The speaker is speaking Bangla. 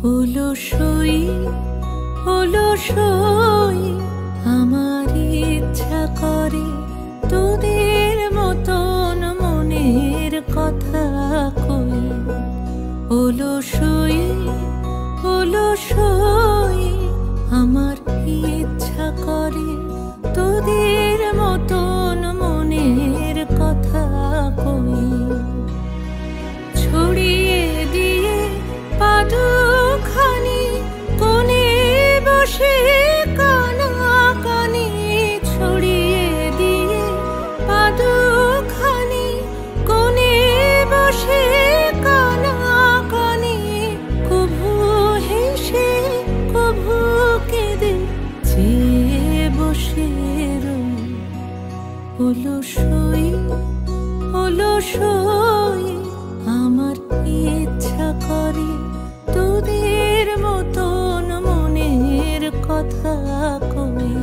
অলসই অলসই আমার ইচ্ছা করে তোদের মতন মনের কথা কই। অলসই অলসই আমার ইচ্ছা করে তোদের মতন মনের কথা কই। ছড়িয়ে দিয়ে পাদুখানি কোণে বসে কানাকানি, ছড়িয়ে দিয়ে পাদুখানি কোণে বসে কানাকানি, কভু হেসে কভু কেঁদে চেয়ে বসে রই। অলসই অলসই আমার ইচ্ছা করে তোদের মতন মনের কথা কই।